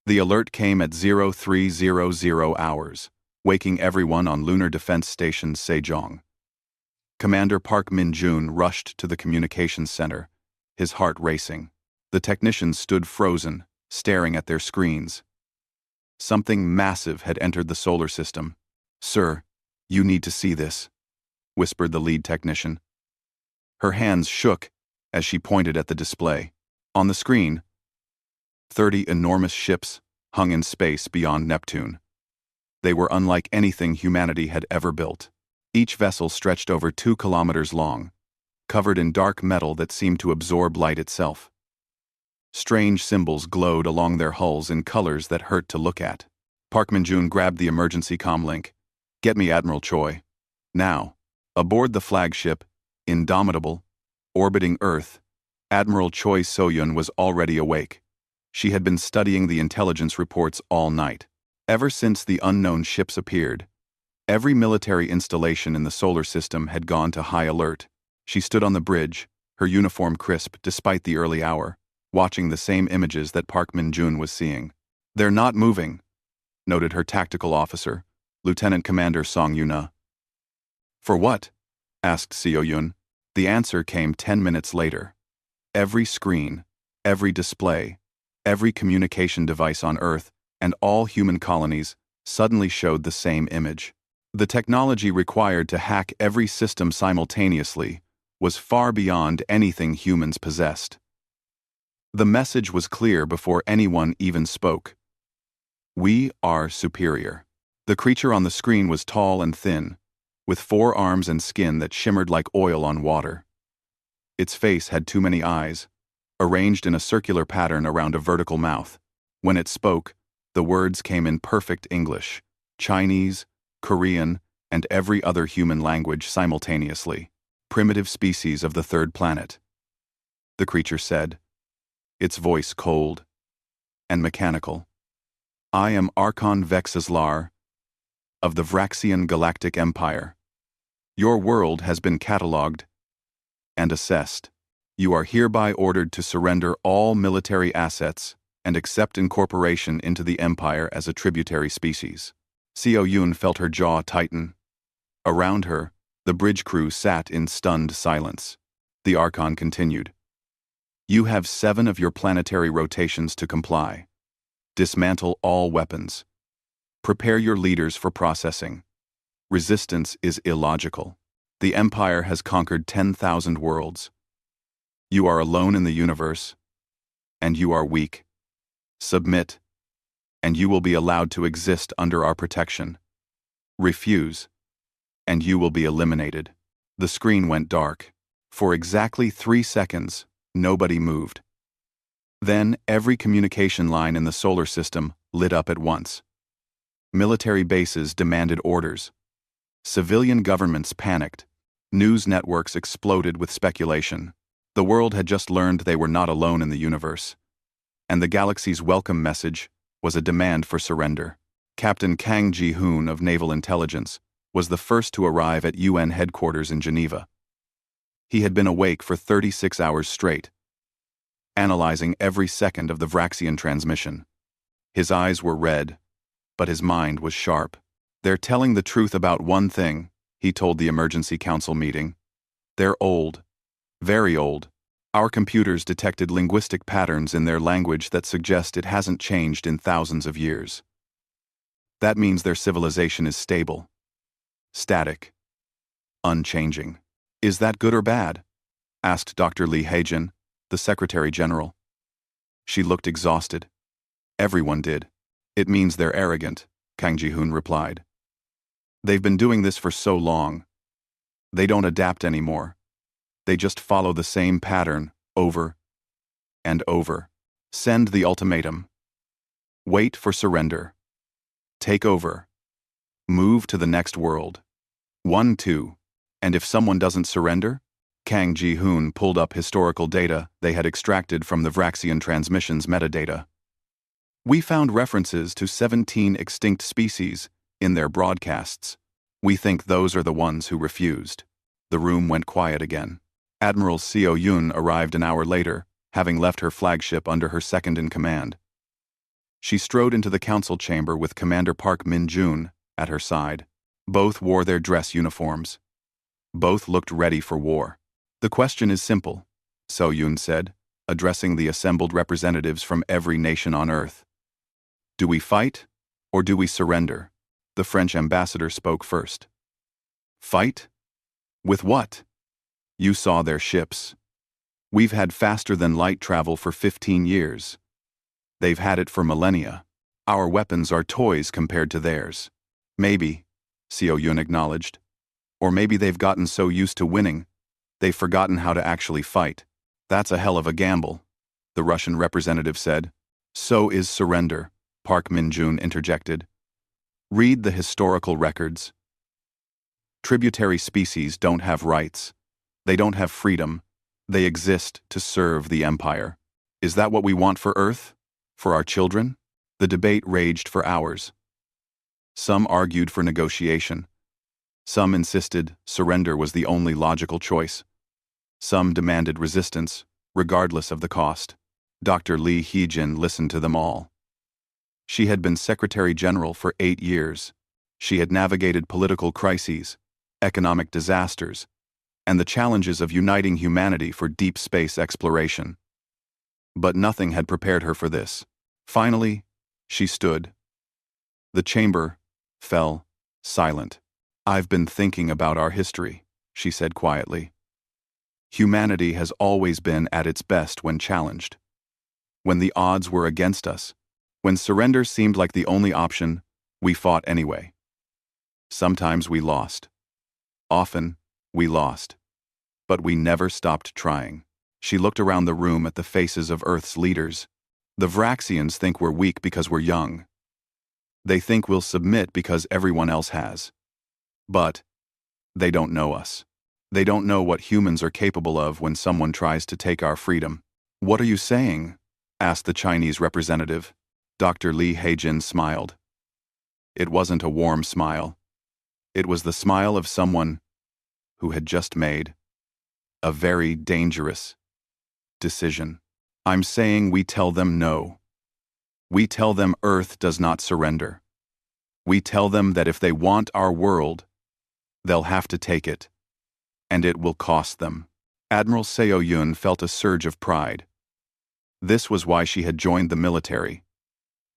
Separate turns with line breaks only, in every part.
The alert came at 0300 hours, waking everyone on Lunar Defense Station Sejong. Commander Park Min-jun rushed to the communications center, his heart racing. The technicians stood frozen, staring at their screens. Something massive had entered the solar system. "Sir, you need to see this," whispered the lead technician. Her hands shook as she pointed at the display. On the screen, 30 enormous ships hung in space beyond Neptune. They were unlike anything humanity had ever built. Each vessel stretched over 2 kilometers long, covered in dark metal that seemed to absorb light itself. Strange symbols glowed along their hulls in colors that hurt to look at. Park Min-jun grabbed the emergency comm link. "Get me Admiral Choi. Now." Aboard the flagship, Indomitable, orbiting Earth, Admiral Choi So-yun was already awake. She had been studying the intelligence reports all night. Ever since the unknown ships appeared, every military installation in the solar system had gone to high alert. She stood on the bridge, her uniform crisp despite the early hour, watching the same images that Park Min-jun was seeing. "They're not moving," noted her tactical officer, Lieutenant Commander Song Yuna. "For what?" asked Seo-yun. The answer came 10 minutes later. Every screen, every display, every communication device on Earth, and all human colonies suddenly showed the same image. The technology required to hack every system simultaneously was far beyond anything humans possessed. The message was clear before anyone even spoke. "We are superior." The creature on the screen was tall and thin, with 4 arms and skin that shimmered like oil on water. Its face had too many eyes, arranged in a circular pattern around a vertical mouth. When it spoke, the words came in perfect English, Chinese, Korean, and every other human language simultaneously. "Primitive species of the 3rd planet," the creature said, its voice cold and mechanical. "I am Archon Vexislar of the Vraxian Galactic Empire. Your world has been catalogued and assessed. You are hereby ordered to surrender all military assets and accept incorporation into the Empire as a tributary species." Seo-yun felt her jaw tighten. Around her, the bridge crew sat in stunned silence. The Archon continued. "You have 7 of your planetary rotations to comply. Dismantle all weapons. Prepare your leaders for processing. Resistance is illogical. The Empire has conquered 10,000 worlds. You are alone in the universe, and you are weak. Submit, and you will be allowed to exist under our protection. Refuse, and you will be eliminated." The screen went dark. For exactly 3 seconds, nobody moved. Then every communication line in the solar system lit up at once. Military bases demanded orders. Civilian governments panicked. News networks exploded with speculation. The world had just learned they were not alone in the universe. And the galaxy's welcome message was a demand for surrender. Captain Kang Ji-hoon of Naval Intelligence was the first to arrive at UN headquarters in Geneva. He had been awake for 36 hours straight, analyzing every second of the Vraxian transmission. His eyes were red, but his mind was sharp. "They're telling the truth about one thing," he told the emergency council meeting. "They're old. Very old. Our computers detected linguistic patterns in their language that suggest it hasn't changed in thousands of years. That means their civilization is stable. Static. Unchanging." "Is that good or bad?" asked Dr. Lee Haejin, the Secretary General. She looked exhausted. "Everyone did. It means they're arrogant," Kang Ji-hoon replied. "They've been doing this for so long. They don't adapt anymore. They just follow the same pattern over and over. Send the ultimatum. Wait for surrender. Take over. Move to the next world. 1-2. And if someone doesn't surrender?" Kang Ji-hoon pulled up historical data they had extracted from the Vraxian transmission's metadata. "We found references to 17 extinct species in their broadcasts. We think those are the ones who refused." The room went quiet again. Admiral Seo-yun arrived an hour later, having left her flagship under her second-in-command. She strode into the council chamber with Commander Park Min-jun at her side. Both wore their dress uniforms. Both looked ready for war. "The question is simple," So-yoon said, addressing the assembled representatives from every nation on Earth. "Do we fight, or do we surrender?" The French ambassador spoke first. "Fight? With what? You saw their ships. We've had faster-than-light travel for 15 years. They've had it for millennia. Our weapons are toys compared to theirs." "Maybe," So-yoon acknowledged. "Or maybe they've gotten so used to winning, they've forgotten how to actually fight." "That's a hell of a gamble," the Russian representative said. "So is surrender," Park Min-jun interjected. "Read the historical records. Tributary species don't have rights. They don't have freedom. They exist to serve the empire. Is that what we want for Earth? For our children?" The debate raged for hours. Some argued for negotiation. Some insisted surrender was the only logical choice. Some demanded resistance, regardless of the cost. Dr. Lee Hee-jin listened to them all. She had been Secretary General for 8 years. She had navigated political crises, economic disasters, and the challenges of uniting humanity for deep space exploration. But nothing had prepared her for this. Finally, she stood. The chamber fell silent. "I've been thinking about our history," she said quietly. "Humanity has always been at its best when challenged. When the odds were against us, when surrender seemed like the only option, we fought anyway. Sometimes we lost. Often, we lost. But we never stopped trying." She looked around the room at the faces of Earth's leaders. "The Vraxians think we're weak because we're young. They think we'll submit because everyone else has. But they don't know us. They don't know what humans are capable of when someone tries to take our freedom." "What are you saying?" asked the Chinese representative. Dr. Lee Hee-jin smiled. It wasn't a warm smile. It was the smile of someone who had just made a very dangerous decision. "I'm saying we tell them no. We tell them Earth does not surrender. We tell them that if they want our world, they'll have to take it. And it will cost them." Admiral So-yoon felt a surge of pride. This was why she had joined the military.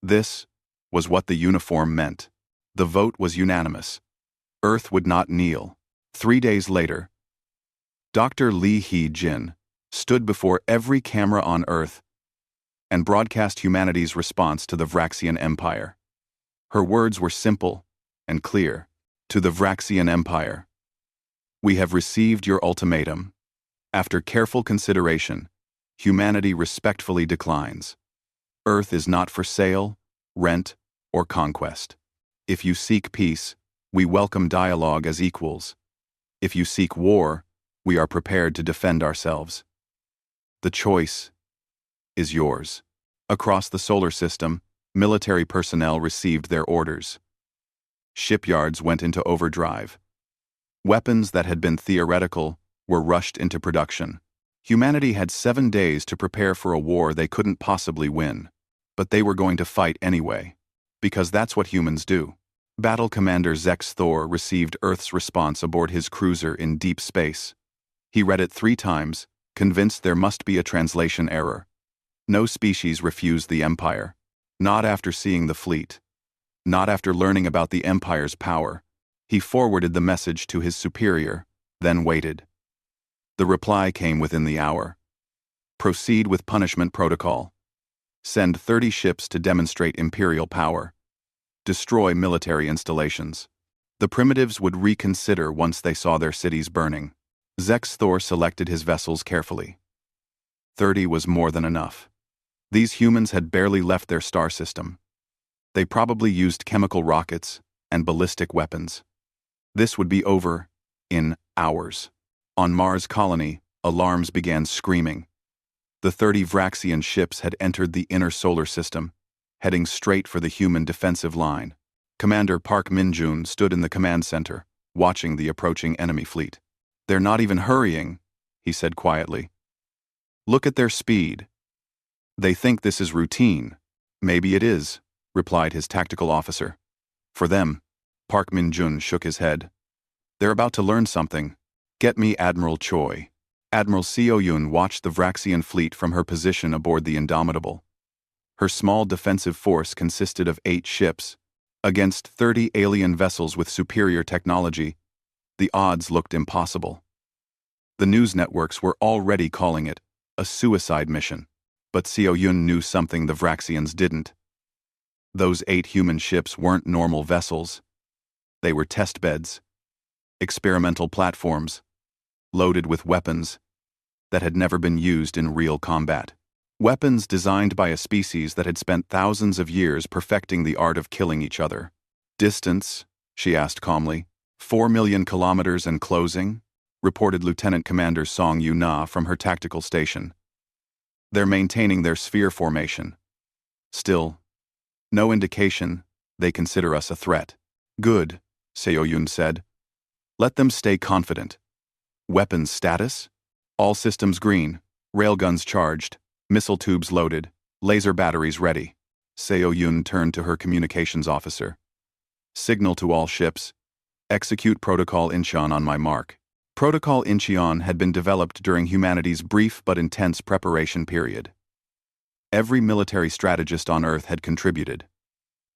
This was what the uniform meant. The vote was unanimous. Earth would not kneel. 3 days later, Dr. Lee Hee-jin stood before every camera on Earth and broadcast humanity's response to the Vraxian Empire. Her words were simple and clear. "To the Vraxian Empire, we have received your ultimatum. After careful consideration, humanity respectfully declines. Earth is not for sale, rent, or conquest. If you seek peace, we welcome dialogue as equals. If you seek war, we are prepared to defend ourselves. The choice is yours." Across the solar system, military personnel received their orders. Shipyards went into overdrive. Weapons that had been theoretical were rushed into production. Humanity had 7 days to prepare for a war they couldn't possibly win. But they were going to fight anyway. Because that's what humans do. Battle Commander Zex Thor received Earth's response aboard his cruiser in deep space. He read it 3 times, convinced there must be a translation error. No species refused the Empire. Not after seeing the fleet. Not after learning about the Empire's power. He forwarded the message to his superior, then waited. The reply came within the hour. Proceed with punishment protocol. Send 30 ships to demonstrate Imperial power. Destroy military installations. The primitives would reconsider once they saw their cities burning. Zex Thor selected his vessels carefully. 30 was more than enough. These humans had barely left their star system. They probably used chemical rockets and ballistic weapons. This would be over in hours. On Mars colony, alarms began screaming. The 30 Vraxian ships had entered the inner solar system, heading straight for the human defensive line. Commander Park Min-jun stood in the command center, watching the approaching enemy fleet. "They're not even hurrying," he said quietly. "Look at their speed. They think this is routine. Maybe it is, replied his tactical officer. For them, Park Min-jun shook his head. They're about to learn something. Get me Admiral Choi. Admiral Seo-yun watched the Vraxian fleet from her position aboard the Indomitable. Her small defensive force consisted of 8 ships. Against 30 alien vessels with superior technology, the odds looked impossible. The news networks were already calling it a suicide mission, but Seo-yun knew something the Vraxians didn't. Those 8 human ships weren't normal vessels. They were test beds, experimental platforms, loaded with weapons that had never been used in real combat. Weapons designed by a species that had spent thousands of years perfecting the art of killing each other. Distance, she asked calmly. 4 million kilometers and closing, reported Lieutenant Commander Song Yu-na from her tactical station. They're maintaining their sphere formation. Still, no indication they consider us a threat. Good, Seo-yun said. Let them stay confident. Weapons status? All systems green, railguns charged, missile tubes loaded, laser batteries ready. Seo-yun turned to her communications officer. Signal to all ships. Execute Protocol Incheon on my mark. Protocol Incheon had been developed during humanity's brief but intense preparation period. Every military strategist on Earth had contributed.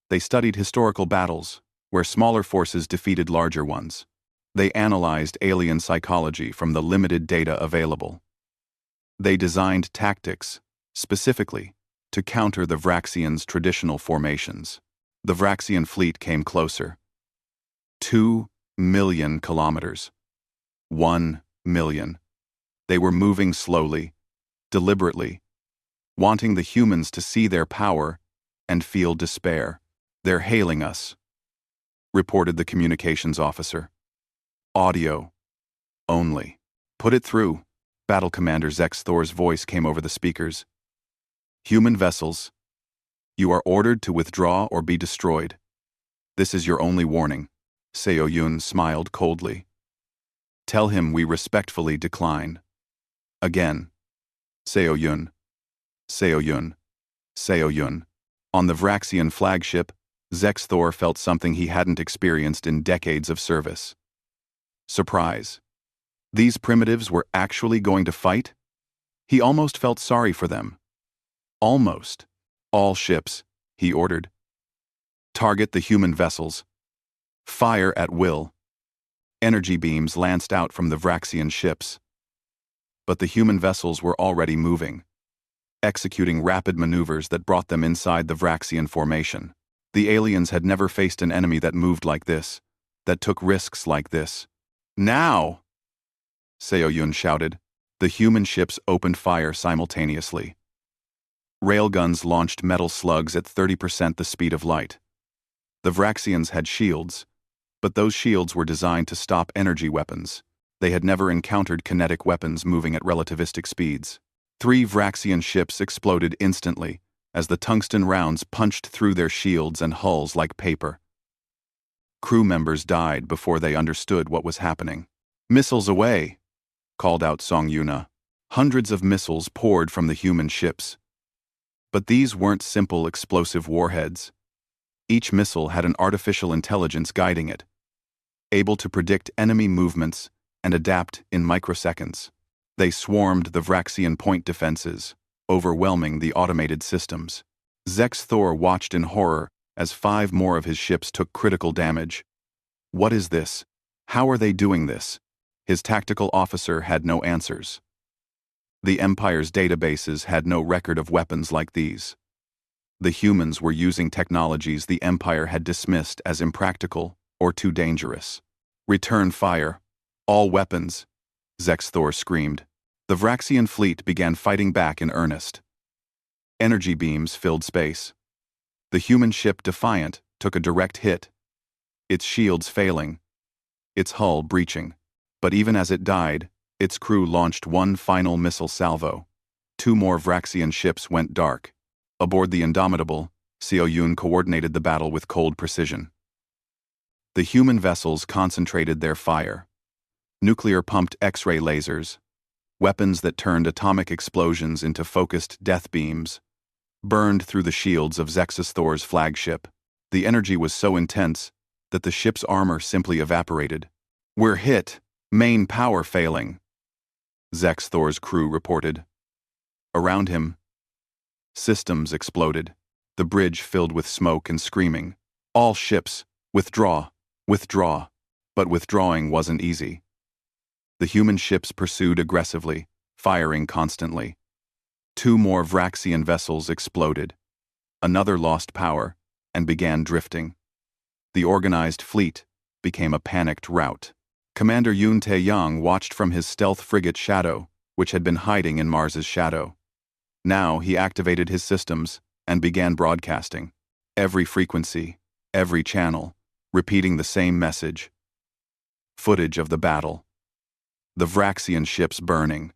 They studied historical battles, where smaller forces defeated larger ones. They analyzed alien psychology from the limited data available. They designed tactics, specifically, to counter the Vraxians' traditional formations. The Vraxian fleet came closer. 2 million kilometers. 1 million. They were moving slowly, deliberately, wanting the humans to see their power and feel despair. They're hailing us, reported the communications officer. Audio. Only. Put it through. Battle Commander Zex Thor's voice came over the speakers. Human vessels, you are ordered to withdraw or be destroyed. This is your only warning. Seo-yun smiled coldly. Tell him we respectfully decline. Again. Seo-yun. Seo-yun. Seo-yun. On the Vraxian flagship, Zex Thor felt something he hadn't experienced in decades of service. Surprise. These primitives were actually going to fight? He almost felt sorry for them. Almost. All ships, he ordered. Target the human vessels. Fire at will. Energy beams lanced out from the Vraxian ships. But the human vessels were already moving, executing rapid maneuvers that brought them inside the Vraxian formation. The aliens had never faced an enemy that moved like this, that took risks like this. Now! Seo-yun shouted. The human ships opened fire simultaneously. Railguns launched metal slugs at 30% the speed of light. The Vraxians had shields, but those shields were designed to stop energy weapons. They had never encountered kinetic weapons moving at relativistic speeds. 3 Vraxian ships exploded instantly as the tungsten rounds punched through their shields and hulls like paper. Crew members died before they understood what was happening. Missiles away, called out Song Yuna. Hundreds of missiles poured from the human ships. But these weren't simple explosive warheads. Each missile had an artificial intelligence guiding it, able to predict enemy movements and adapt in microseconds. They swarmed the Vraxian point defenses, overwhelming the automated systems. Zex Thor watched in horror as 5 more of his ships took critical damage. What is this? How are they doing this? His tactical officer had no answers. The Empire's databases had no record of weapons like these. The humans were using technologies the Empire had dismissed as impractical or too dangerous. Return fire. All weapons, Zex Thor screamed. The Vraxian fleet began fighting back in earnest. Energy beams filled space. The human ship Defiant took a direct hit, its shields failing, its hull breaching. But even as it died, its crew launched one final missile salvo. 2 more Vraxian ships went dark. Aboard the Indomitable, Seo-yun coordinated the battle with cold precision. The human vessels concentrated their fire. Nuclear-pumped X-ray lasers, weapons that turned atomic explosions into focused death beams, burned through the shields of Zexus Thor's flagship. The energy was so intense that the ship's armor simply evaporated. "We're hit. Main power failing," Zex Thor's crew reported. Around him, systems exploded, the bridge filled with smoke and screaming. "All ships, withdraw, withdraw." But withdrawing wasn't easy. The human ships pursued aggressively, firing constantly. 2 more Vraxian vessels exploded. Another lost power and began drifting. The organized fleet became a panicked rout. Commander Yun Taeyang watched from his stealth frigate Shadow, which had been hiding in Mars's shadow. Now he activated his systems and began broadcasting. Every frequency, every channel, repeating the same message. Footage of the battle. The Vraxian ships burning.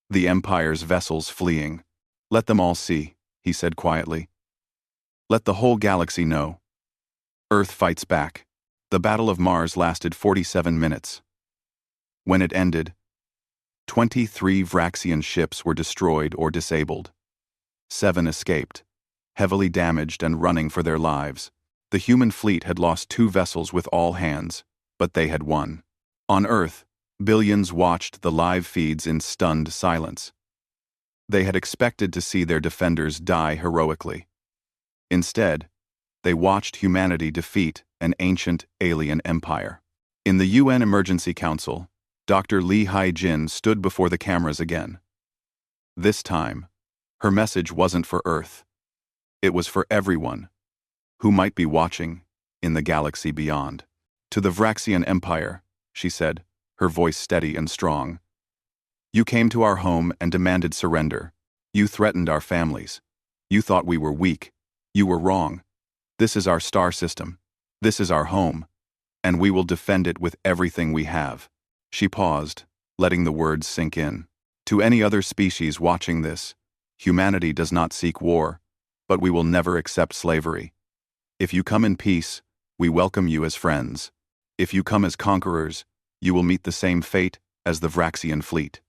The Empire's vessels fleeing. "Let them all see," he said quietly. "Let the whole galaxy know. Earth fights back." The Battle of Mars lasted 47 minutes. When it ended, 23 Vraxian ships were destroyed or disabled. 7 escaped, heavily damaged and running for their lives. The human fleet had lost 2 vessels with all hands, but they had won. On Earth, billions watched the live feeds in stunned silence. They had expected to see their defenders die heroically. Instead, they watched humanity defeat an ancient alien empire. In the UN Emergency Council, Dr. Lee Hai-jin stood before the cameras again. This time, her message wasn't for Earth. It was for everyone who might be watching in the galaxy beyond. "To the Vraxian Empire," she said, her voice steady and strong. "You came to our home and demanded surrender. You threatened our families. You thought we were weak. You were wrong. This is our star system. This is our home, and we will defend it with everything we have." She paused, letting the words sink in. "To any other species watching this, humanity does not seek war, but we will never accept slavery. If you come in peace, we welcome you as friends. If you come as conquerors, you will meet the same fate as the Vraxian fleet."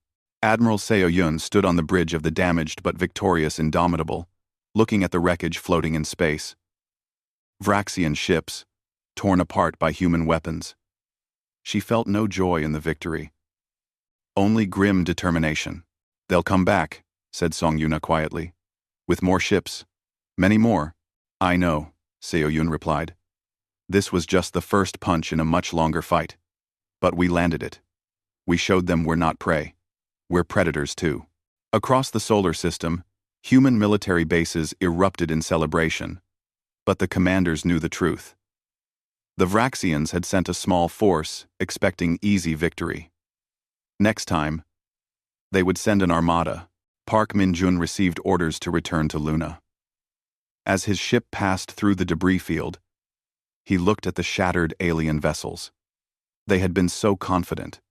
Admiral Seo Yun stood on the bridge of the damaged but victorious Indomitable, looking at the wreckage floating in space. Vraxian ships, torn apart by human weapons. She felt no joy in the victory. Only grim determination. "They'll come back," said Song Yuna quietly. "With more ships. Many more." "I know," Seo Yun replied. "This was just the first punch in a much longer fight. But we landed it. We showed them we're not prey. We're predators too." Across the solar system, human military bases erupted in celebration. But the commanders knew the truth. The Vraxians had sent a small force, expecting easy victory. Next time, they would send an armada. Park Min-jun received orders to return to Luna. As his ship passed through the debris field, he looked at the shattered alien vessels. They had been so confident,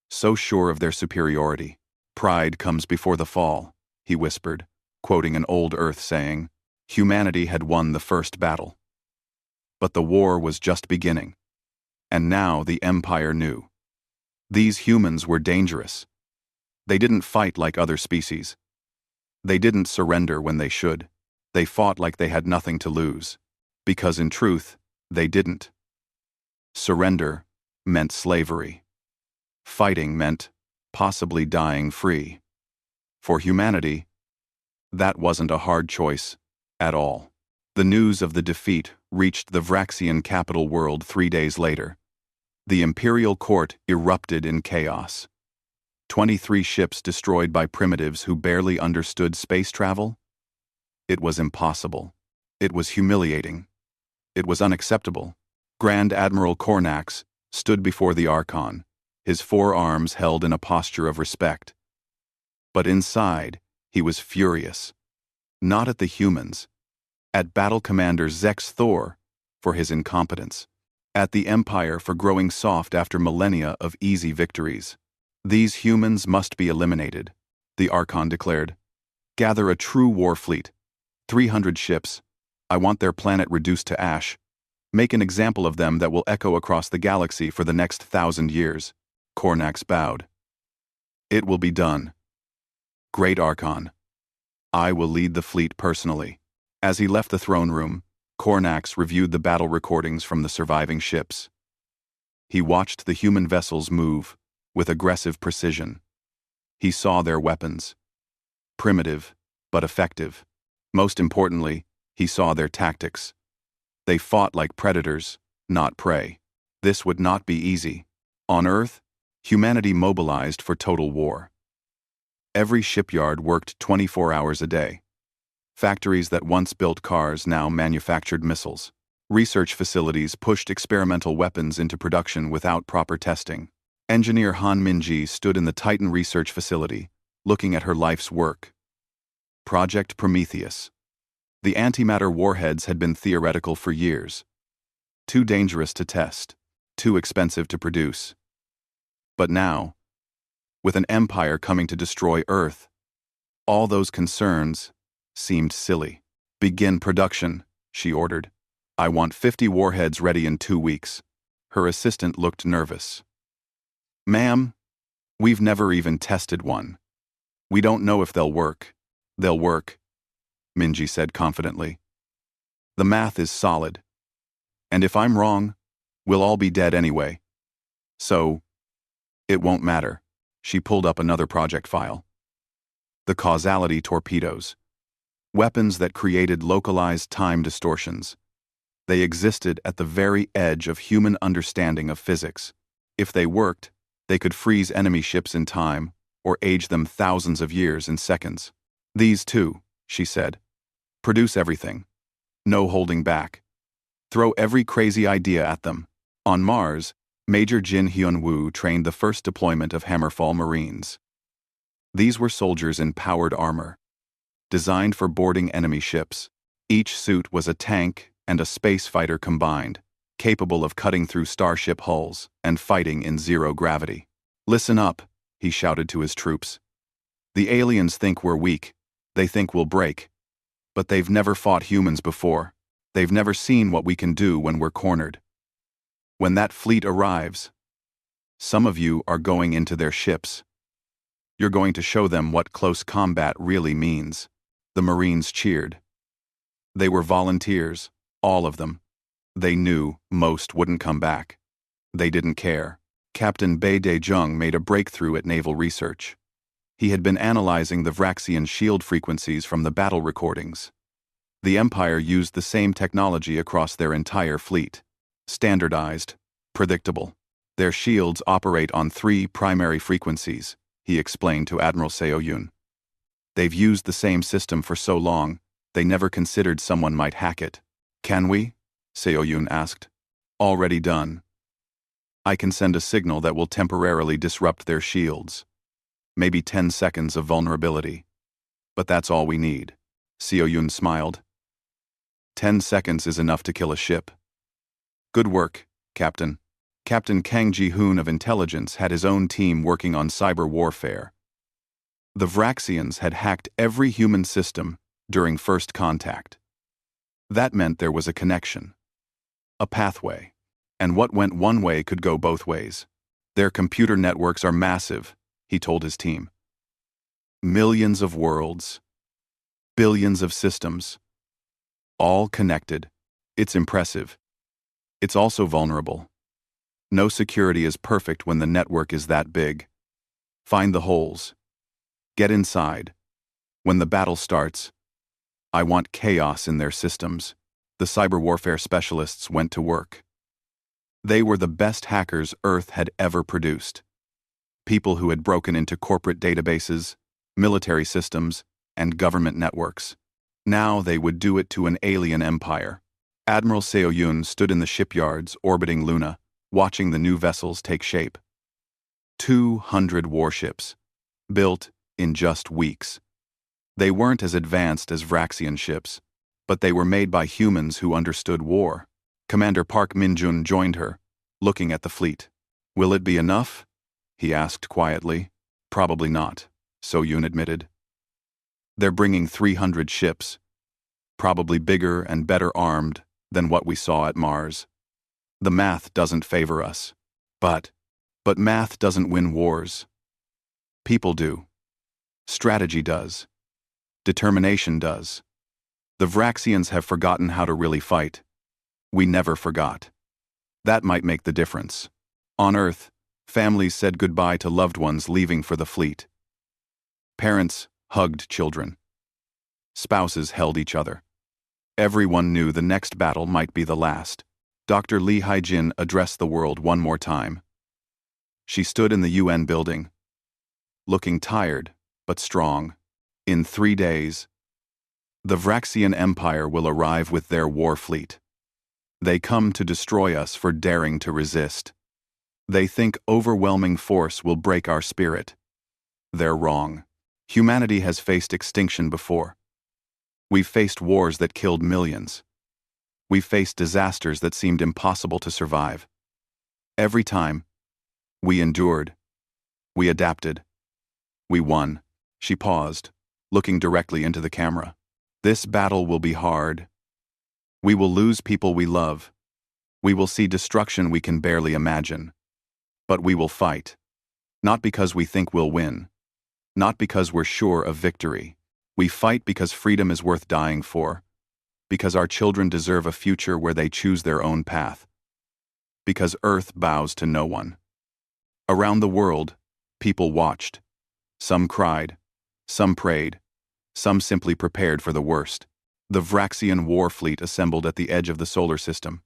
so sure of their superiority. "Pride comes before the fall," he whispered, quoting an old Earth saying. Humanity had won the first battle. But the war was just beginning. And now the Empire knew. These humans were dangerous. They didn't fight like other species. They didn't surrender when they should. They fought like they had nothing to lose. Because in truth, they didn't. Surrender meant slavery. Fighting meant possibly dying free. For humanity, that wasn't a hard choice at all. The news of the defeat reached the Vraxian capital world 3 days later. The imperial court erupted in chaos. 23 ships destroyed by primitives who barely understood space travel? It was impossible. It was humiliating. It was unacceptable. Grand Admiral Cornax stood before the Archon, his 4 arms held in a posture of respect. But inside, he was furious. Not at the humans. At Battle Commander Zex Thor for his incompetence. At the Empire for growing soft after millennia of easy victories. "These humans must be eliminated," the Archon declared. "Gather a true war fleet. 300 ships. I want their planet reduced to ash. Make an example of them that will echo across the galaxy for the next 1,000 years." Cornax bowed. "It will be done. Great Archon. I will lead the fleet personally. As he left the throne room, Cornax reviewed the battle recordings from the surviving ships. He watched the human vessels move with aggressive precision. He saw their weapons. Primitive, but effective. Most importantly, he saw their tactics. They fought like predators, not prey. This would not be easy. On Earth, humanity mobilized for total war. Every shipyard worked 24 hours a day. Factories that once built cars now manufactured missiles. Research facilities pushed experimental weapons into production without proper testing. Engineer Han Minji stood in the Titan research facility, looking at her life's work. Project Prometheus. The antimatter warheads had been theoretical for years. Too dangerous to test, too expensive to produce. But now, with an empire coming to destroy Earth, all those concerns seemed silly. Begin production, she ordered. I want 50 warheads ready in 2 weeks. Her assistant looked nervous. Ma'am, we've never even tested one. We don't know if they'll work. They'll work, Minji said confidently. The math is solid. And if I'm wrong, we'll all be dead anyway. So, it won't matter. She pulled up another project file. The causality torpedoes. Weapons that created localized time distortions. They existed at the very edge of human understanding of physics. If they worked, they could freeze enemy ships in time or age them thousands of years in seconds. These too, she said. Produce everything. No holding back. Throw every crazy idea at them. On Mars, Major Jin Hyun-woo trained the first deployment of Hammerfall Marines. These were soldiers in powered armor, designed for boarding enemy ships. Each suit was a tank and a space fighter combined, capable of cutting through starship hulls and fighting in zero gravity. Listen up, he shouted to his troops. The aliens think we're weak. They think we'll break. But they've never fought humans before. They've never seen what we can do when we're cornered. When that fleet arrives, some of you are going into their ships. You're going to show them what close combat really means. The Marines cheered. They were volunteers, all of them. They knew most wouldn't come back. They didn't care. Captain Bae Dae-jung made a breakthrough at naval research. He had been analyzing the Vraxian shield frequencies from the battle recordings. The Empire used the same technology across their entire fleet. Standardized, predictable. Their shields operate on 3 primary frequencies, he explained to Admiral Seo-yun. They've used the same system for so long, they never considered someone might hack it. Can we? Seo-yun asked. Already done. I can send a signal that will temporarily disrupt their shields. Maybe 10 seconds of vulnerability. But that's all we need. Seo-yun smiled. 10 seconds is enough to kill a ship. Good work, Captain. Captain Kang Ji-hoon of Intelligence had his own team working on cyber warfare. The Vraxians had hacked every human system during first contact. That meant there was a connection. A pathway. And what went one way could go both ways. Their computer networks are massive, he told his team. Millions of worlds. Billions of systems. All connected. It's impressive. It's also vulnerable. No security is perfect when the network is that big. Find the holes. Get inside. When the battle starts, I want chaos in their systems. The cyber warfare specialists went to work. They were the best hackers Earth had ever produced. People who had broken into corporate databases, military systems, and government networks. Now they would do it to an alien empire. Admiral Seo-yun stood in the shipyards orbiting Luna, watching the new vessels take shape. 200 warships, built in just weeks. They weren't as advanced as Vraxian ships, but they were made by humans who understood war. Commander Park Min-jun joined her, looking at the fleet. Will it be enough? He asked quietly. Probably not, So-yun admitted. They're bringing 300 ships, probably bigger and better armed than what we saw at Mars. The math doesn't favor us. But math doesn't win wars. People do. Strategy does. Determination does. The Vraxians have forgotten how to really fight. We never forgot. That might make the difference. On Earth, families said goodbye to loved ones leaving for the fleet. Parents hugged children. Spouses held each other. Everyone knew the next battle might be the last. Dr. Lee Haijin addressed the world one more time. She stood in the UN building, looking tired but strong. In 3 days, the Vraxian Empire will arrive with their war fleet. They come to destroy us for daring to resist. They think overwhelming force will break our spirit. They're wrong. Humanity has faced extinction before. We've faced wars that killed millions. We've faced disasters that seemed impossible to survive. Every time, we endured. We adapted. We won. She paused, looking directly into the camera. This battle will be hard. We will lose people we love. We will see destruction we can barely imagine. But we will fight. Not because we think we'll win. Not because we're sure of victory. We fight because freedom is worth dying for. Because our children deserve a future where they choose their own path. Because Earth bows to no one. Around the world, people watched. Some cried. Some prayed. Some simply prepared for the worst. The Vraxian war fleet assembled at the edge of the solar system.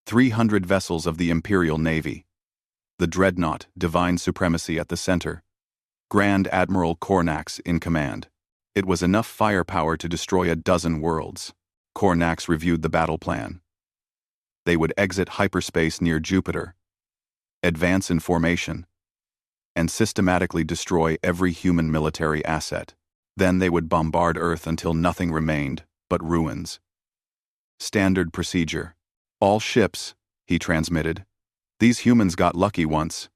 300 vessels of the Imperial Navy. The dreadnought, Divine Supremacy at the center. Grand Admiral Kornax in command. It was enough firepower to destroy a dozen worlds. Kornax reviewed the battle plan. They would exit hyperspace near Jupiter, advance in formation, and systematically destroy every human military asset. Then they would bombard Earth until nothing remained but ruins. Standard procedure. All ships, he transmitted. These humans got lucky once.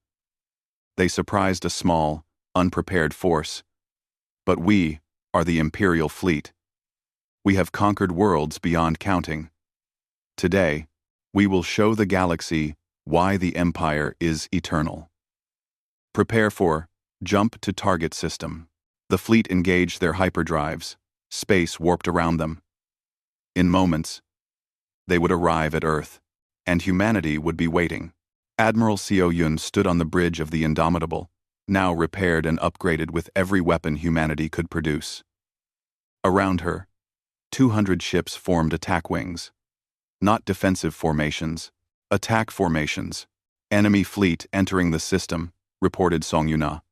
They surprised a small, unprepared force. But we are the Imperial fleet. We have conquered worlds beyond counting. Today, we will show the galaxy why the Empire is eternal. Prepare for jump to target system. The fleet engaged their hyperdrives. Space warped around them. In moments, they would arrive at Earth, and humanity would be waiting. Admiral Seo Yun stood on the bridge of the Indomitable, now repaired and upgraded with every weapon humanity could produce. Around her, 200 ships formed attack wings. Not defensive formations, attack formations. Enemy fleet entering the system, reported Song Yuna,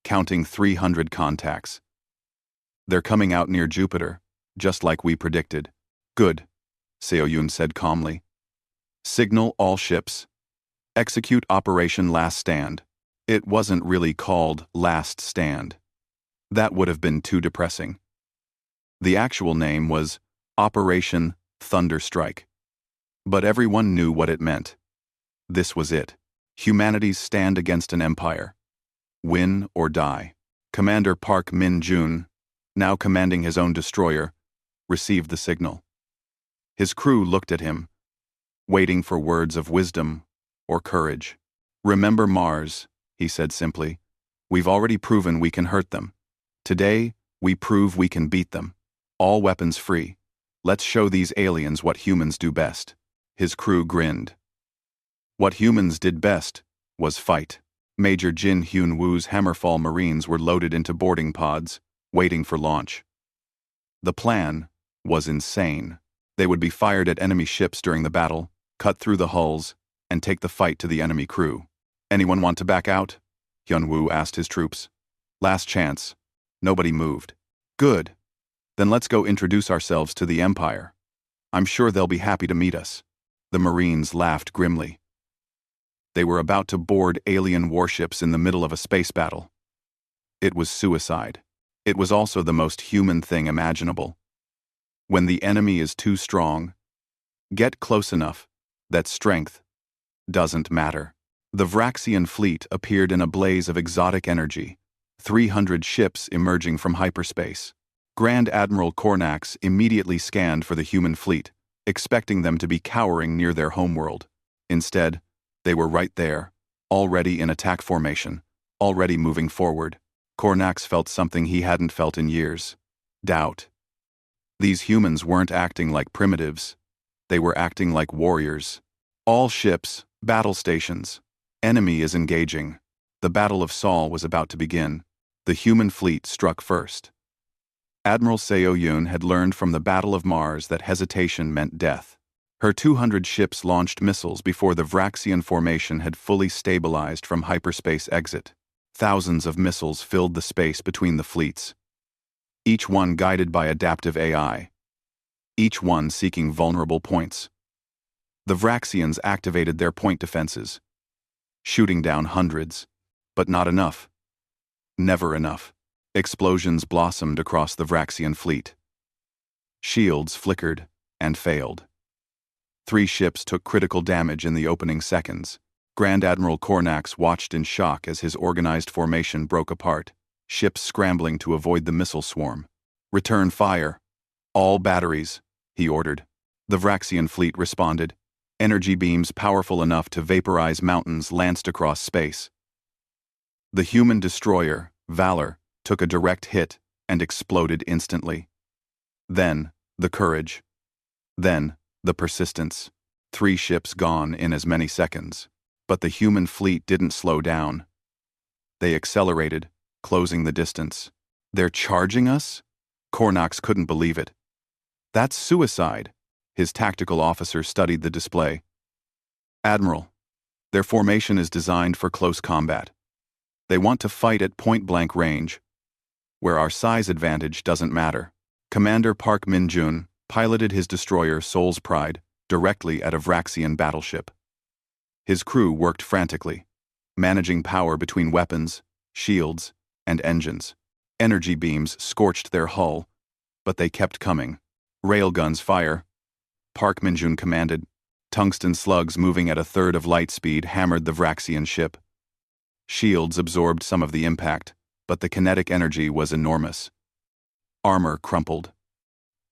counting 300 contacts. They're coming out near Jupiter, just like we predicted. Good, Seo Yun said calmly. Signal all ships. Execute Operation Last Stand. It wasn't really called Last Stand. That would have been too depressing. The actual name was Operation Thunderstrike. But everyone knew what it meant. This was it. Humanity's stand against an empire. Win or die. Commander Park Min-jun, now commanding his own destroyer, received the signal. His crew looked at him, waiting for words of wisdom or courage. Remember Mars, he said simply. We've already proven we can hurt them. Today, we prove we can beat them. All weapons free. Let's show these aliens what humans do best. His crew grinned. What humans did best was fight. Major Jin Hyun-woo's Hammerfall Marines were loaded into boarding pods, waiting for launch. The plan was insane. They would be fired at enemy ships during the battle, cut through the hulls, and take the fight to the enemy crew. Anyone want to back out? Hyun-woo asked his troops. Last chance. Nobody moved. Good. Then let's go introduce ourselves to the Empire. I'm sure they'll be happy to meet us. The Marines laughed grimly. They were about to board alien warships in the middle of a space battle. It was suicide. It was also the most human thing imaginable. When the enemy is too strong, get close enough that strength doesn't matter. The Vraxian fleet appeared in a blaze of exotic energy, 300 ships emerging from hyperspace. Grand Admiral Kornax immediately scanned for the human fleet, expecting them to be cowering near their homeworld. Instead, they were right there, already in attack formation, already moving forward. Kornax felt something he hadn't felt in years. Doubt. These humans weren't acting like primitives. They were acting like warriors. All ships, battle stations. Enemy is engaging. The Battle of Sol was about to begin. The human fleet struck first. Admiral Seo Yun had learned from the Battle of Mars that hesitation meant death. Her 200 ships launched missiles before the Vraxian formation had fully stabilized from hyperspace exit. Thousands of missiles filled the space between the fleets, each one guided by adaptive AI, each one seeking vulnerable points. The Vraxians activated their point defenses, shooting down hundreds, but not enough. Never enough. Explosions blossomed across the Vraxian fleet. Shields flickered and failed. 3 ships took critical damage in the opening seconds. Grand Admiral Cornax watched in shock as his organized formation broke apart, ships scrambling to avoid the missile swarm. "Return fire. All batteries," he ordered. The Vraxian fleet responded. Energy beams powerful enough to vaporize mountains lanced across space. The human destroyer, Valor, took a direct hit and exploded instantly. Then, the Courage. Then, the Persistence. 3 ships gone in as many seconds. But the human fleet didn't slow down. They accelerated, closing the distance. "They're charging us?" Cornax couldn't believe it. "That's suicide." His tactical officer studied the display. "Admiral, their formation is designed for close combat. They want to fight at point-blank range, where our size advantage doesn't matter." Commander Park Min-jun piloted his destroyer Soul's Pride directly at a Vraxian battleship. His crew worked frantically, managing power between weapons, shields, and engines. Energy beams scorched their hull, but they kept coming. "Railguns fire," Park Min-jun commanded. Tungsten slugs moving at a third of light speed hammered the Vraxian ship. Shields absorbed some of the impact, but the kinetic energy was enormous. Armor crumpled.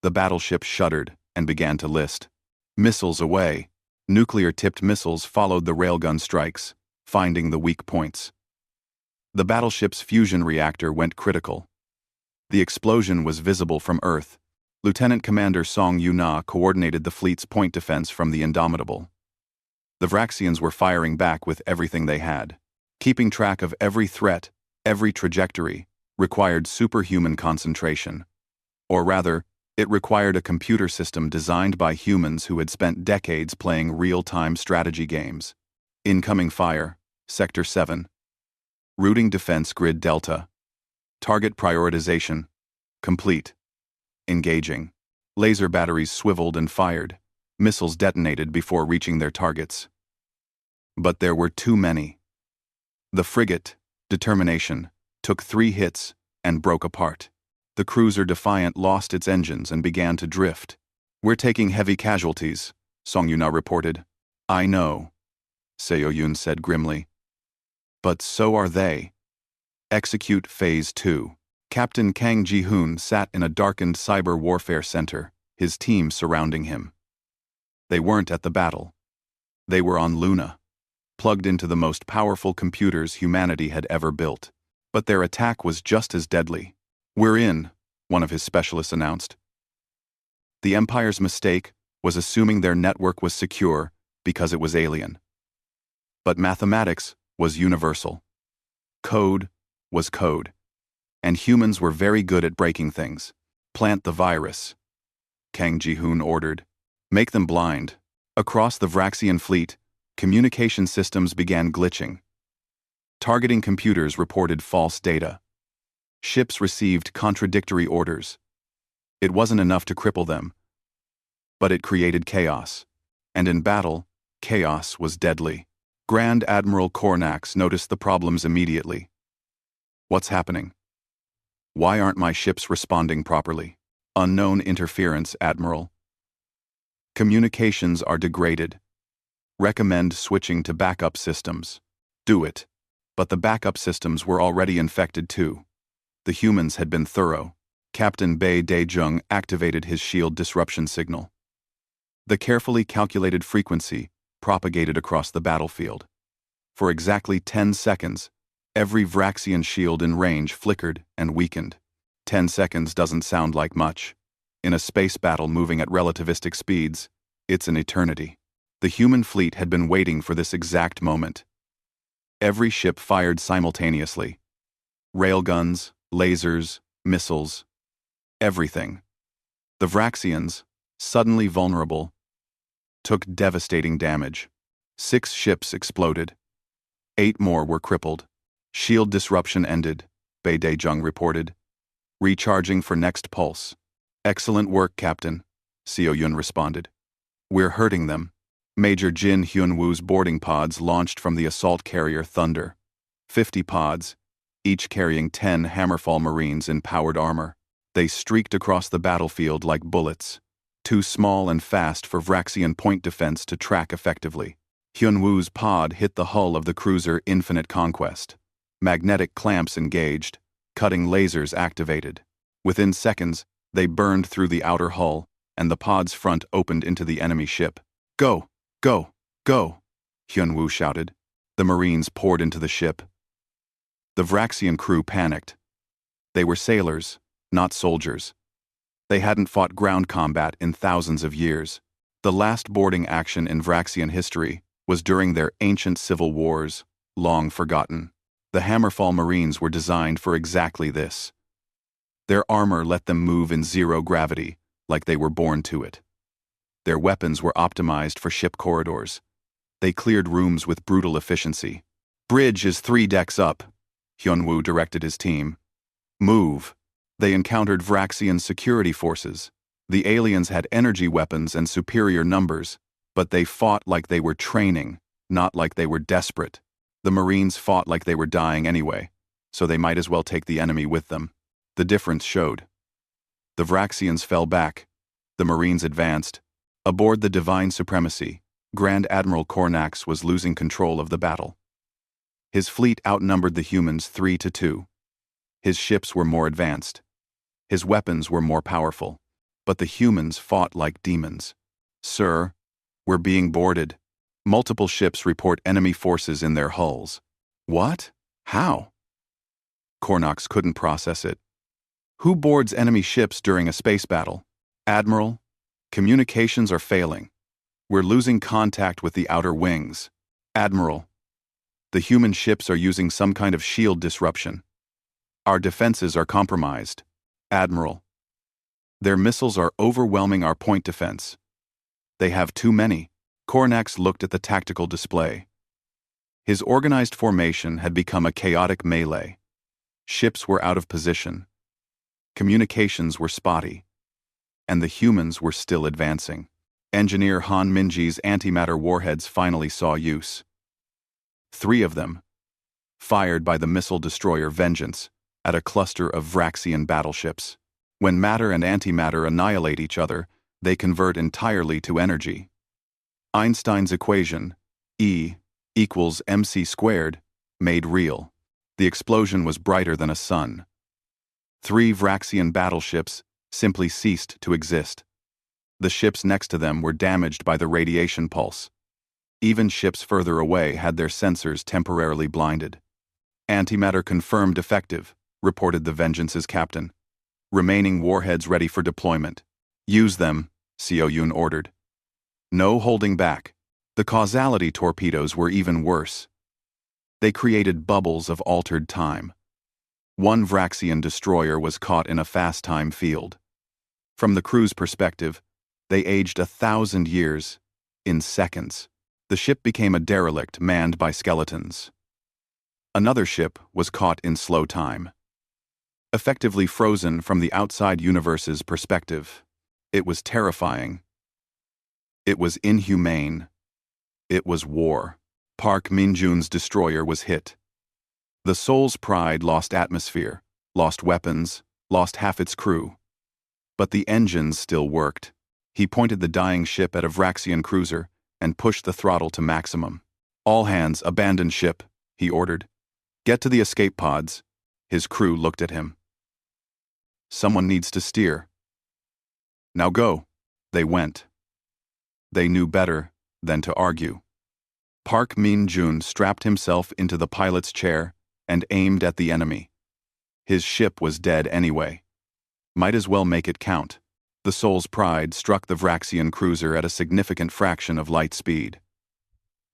The battleship shuddered and began to list. Missiles away. Nuclear-tipped missiles followed the railgun strikes, finding the weak points. The battleship's fusion reactor went critical. The explosion was visible from Earth. Lieutenant Commander Song Yu-na coordinated the fleet's point defense from the Indomitable. The Vraxians were firing back with everything they had. Keeping track of every threat, every trajectory, required superhuman concentration. Or rather, it required a computer system designed by humans who had spent decades playing real-time strategy games. Incoming fire, Sector 7. Routing defense grid Delta. Target prioritization. Complete. Engaging. Laser batteries swiveled and fired. Missiles detonated before reaching their targets. But there were too many. The frigate, Determination, took 3 hits and broke apart. The cruiser Defiant lost its engines and began to drift. "We're taking heavy casualties," Song Yuna reported. "I know," Seo Yun said grimly. "But so are they." Execute Phase 2. Captain Kang Ji-hoon sat in a darkened cyber warfare center, his team surrounding him. They weren't at the battle. They were on Luna, plugged into the most powerful computers humanity had ever built. But their attack was just as deadly. "We're in," one of his specialists announced. The Empire's mistake was assuming their network was secure because it was alien. But mathematics was universal. Code was code. And humans were very good at breaking things. "Plant the virus," Kang Ji-hoon ordered. "Make them blind." Across the Vraxian fleet, communication systems began glitching. Targeting computers reported false data. Ships received contradictory orders. It wasn't enough to cripple them, but it created chaos. And in battle, chaos was deadly. Grand Admiral Cornax noticed the problems immediately. "What's happening? Why aren't my ships responding properly?" "Unknown interference, Admiral. Communications are degraded. Recommend switching to backup systems." "Do it." But the backup systems were already infected too. The humans had been thorough. Captain Bei Daejung activated his shield disruption signal. The carefully calculated frequency propagated across the battlefield. For exactly 10 seconds, every Vraxian shield in range flickered and weakened. 10 seconds doesn't sound like much. In a space battle moving at relativistic speeds, it's an eternity. The human fleet had been waiting for this exact moment. Every ship fired simultaneously. Railguns, lasers, missiles, everything. The Vraxians, suddenly vulnerable, took devastating damage. 6 ships exploded. 8 more were crippled. Shield disruption ended, Bei Daejung reported. Recharging for next pulse. Excellent work, Captain, Seo Yun responded. We're hurting them. Major Jin Hyun-woo's boarding pods launched from the assault carrier Thunder. 50 pods, each carrying 10 Hammerfall Marines in powered armor. They streaked across the battlefield like bullets, too small and fast for Vraxian point defense to track effectively. Hyun-woo's pod hit the hull of the cruiser Infinite Conquest. Magnetic clamps engaged, cutting lasers activated. Within seconds, they burned through the outer hull, and the pod's front opened into the enemy ship. Go! Go! Go! Hyun-woo shouted. The Marines poured into the ship. The Vraxian crew panicked. They were sailors, not soldiers. They hadn't fought ground combat in thousands of years. The last boarding action in Vraxian history was during their ancient civil wars, long forgotten. The Hammerfall Marines were designed for exactly this. Their armor let them move in zero gravity, like they were born to it. Their weapons were optimized for ship corridors. They cleared rooms with brutal efficiency. Bridge is 3 decks up, Hyun-woo directed his team. Move. They encountered Vraxian security forces. The aliens had energy weapons and superior numbers, but they fought like they were training, not like they were desperate. The Marines fought like they were dying anyway, so they might as well take the enemy with them. The difference showed. The Vraxians fell back. The Marines advanced. Aboard the Divine Supremacy, Grand Admiral Cornax was losing control of the battle. His fleet outnumbered the humans 3-2. His ships were more advanced. His weapons were more powerful. But the humans fought like demons. Sir, we're being boarded. Multiple ships report enemy forces in their hulls. What? How? Cornax couldn't process it. Who boards enemy ships during a space battle? Admiral? Communications are failing. We're losing contact with the outer wings. Admiral. The human ships are using some kind of shield disruption. Our defenses are compromised. Admiral. Their missiles are overwhelming our point defense. They have too many. Cornax looked at the tactical display. His organized formation had become a chaotic melee. Ships were out of position. Communications were spotty. And the humans were still advancing. Engineer Han Minji's antimatter warheads finally saw use. 3 of them, fired by the missile destroyer Vengeance at a cluster of Vraxian battleships. When matter and antimatter annihilate each other, they convert entirely to energy. Einstein's equation, E equals mc squared, made real. The explosion was brighter than a sun. 3 Vraxian battleships simply ceased to exist. The ships next to them were damaged by the radiation pulse. Even ships further away had their sensors temporarily blinded. Antimatter confirmed defective, reported the Vengeance's captain. Remaining warheads ready for deployment. Use them, Seo Yun ordered. No holding back. The causality torpedoes were even worse. They created bubbles of altered time. One Vraxian destroyer was caught in a fast time field. From the crew's perspective, they aged 1,000 years, in seconds. The ship became a derelict manned by skeletons. Another ship was caught in slow time. Effectively frozen from the outside universe's perspective. It was terrifying. It was inhumane. It was war. Park Min-jun's destroyer was hit. The Soul's Pride lost atmosphere, lost weapons, lost half its crew. But the engines still worked. He pointed the dying ship at a Vraxian cruiser and pushed the throttle to maximum. All hands, abandon ship, he ordered. Get to the escape pods. His crew looked at him. Someone needs to steer. Now go. They went. They knew better than to argue. Park Min-jun strapped himself into the pilot's chair and aimed at the enemy. His ship was dead anyway. Might as well make it count. The Soul's Pride struck the Vraxian cruiser at a significant fraction of light speed.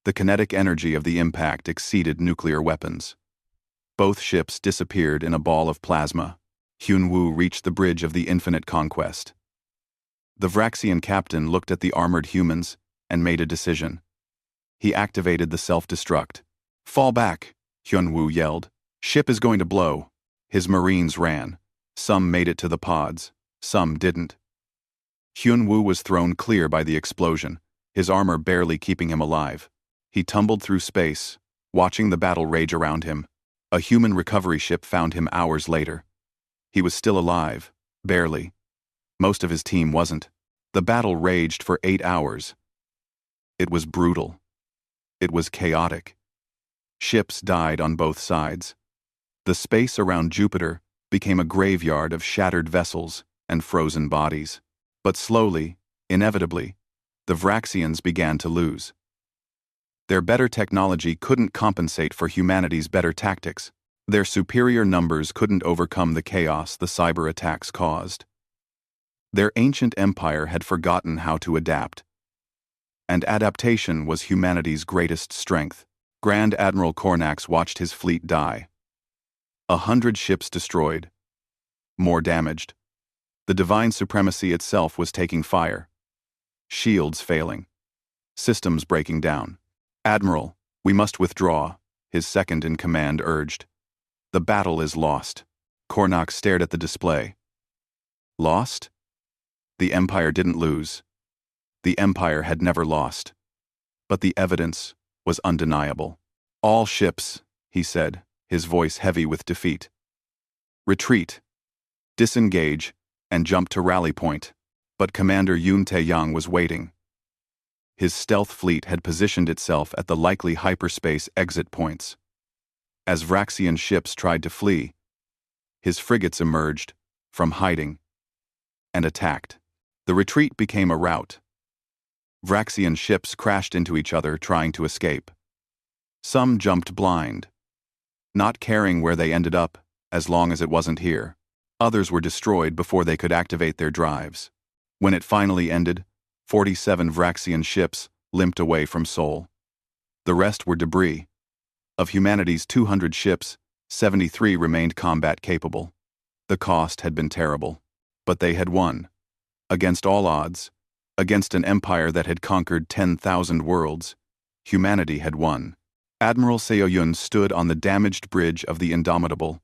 The kinetic energy of the impact exceeded nuclear weapons. Both ships disappeared in a ball of plasma. Hyun-woo reached the bridge of the Infinite Conquest. The Vraxian captain looked at the armored humans and made a decision. He activated the self-destruct. "Fall back," Hyun-woo yelled. "Ship is going to blow." His marines ran. Some made it to the pods. Some didn't. Hyun-woo was thrown clear by the explosion, his armor barely keeping him alive. He tumbled through space, watching the battle rage around him. A human recovery ship found him hours later. He was still alive, barely. Most of his team wasn't. The battle raged for 8 hours. It was brutal. It was chaotic. Ships died on both sides. The space around Jupiter became a graveyard of shattered vessels and frozen bodies. But slowly, inevitably, the Vraxians began to lose. Their better technology couldn't compensate for humanity's better tactics. Their superior numbers couldn't overcome the chaos the cyber attacks caused. Their ancient empire had forgotten how to adapt. And adaptation was humanity's greatest strength. Grand Admiral Cornax watched his fleet die. 100 ships destroyed. More damaged. The divine supremacy itself was taking fire. Shields failing. Systems breaking down. "Admiral, we must withdraw," his second-in-command urged. "The battle is lost." Cornax stared at the display. Lost? The Empire didn't lose. The Empire had never lost. But the evidence was undeniable. "All ships," he said, his voice heavy with defeat. "Retreat. Disengage, and jump to rally point." But Commander Yoon Tae-yang was waiting. His stealth fleet had positioned itself at the likely hyperspace exit points. As Vraxian ships tried to flee, his frigates emerged from hiding and attacked. The retreat became a rout. Vraxian ships crashed into each other trying to escape. Some jumped blind, not caring where they ended up as long as it wasn't here. Others were destroyed before they could activate their drives. When it finally ended, 47 Vraxian ships limped away from Seoul. The rest were debris. Of humanity's 200 ships, 73 remained combat-capable. The cost had been terrible. But they had won. Against all odds, against an empire that had conquered 10,000 worlds, humanity had won. Admiral Seo-yun stood on the damaged bridge of the Indomitable,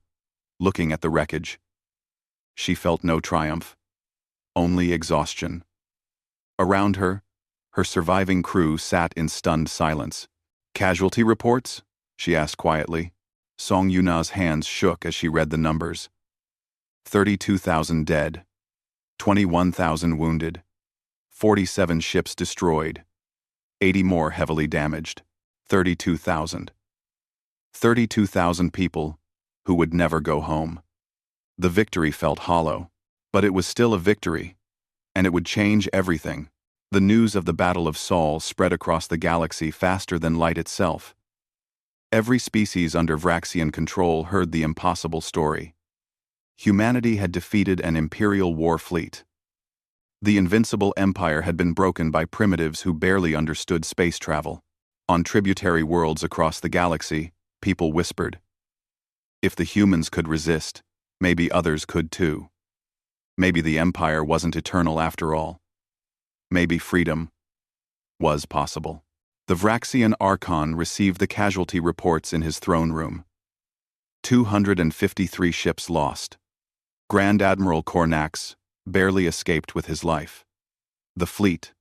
looking at the wreckage. She felt no triumph, only exhaustion. Around her, her surviving crew sat in stunned silence. "Casualty reports?" she asked quietly. Song Yuna's hands shook as she read the numbers. 32,000 dead, 21,000 wounded, 47 ships destroyed, 80 more heavily damaged, 32,000. 32,000 people who would never go home. The victory felt hollow, but it was still a victory. And it would change everything. The news of the Battle of Seoul spread across the galaxy faster than light itself. Every species under Vraxian control heard the impossible story. Humanity had defeated an imperial war fleet. The invincible empire had been broken by primitives who barely understood space travel. On tributary worlds across the galaxy, people whispered, "If the humans could resist, maybe others could too. Maybe the empire wasn't eternal after all. Maybe freedom was possible." The Vraxian Archon received the casualty reports in his throne room. 253 ships lost. Grand Admiral Cornax barely escaped with his life. The fleet,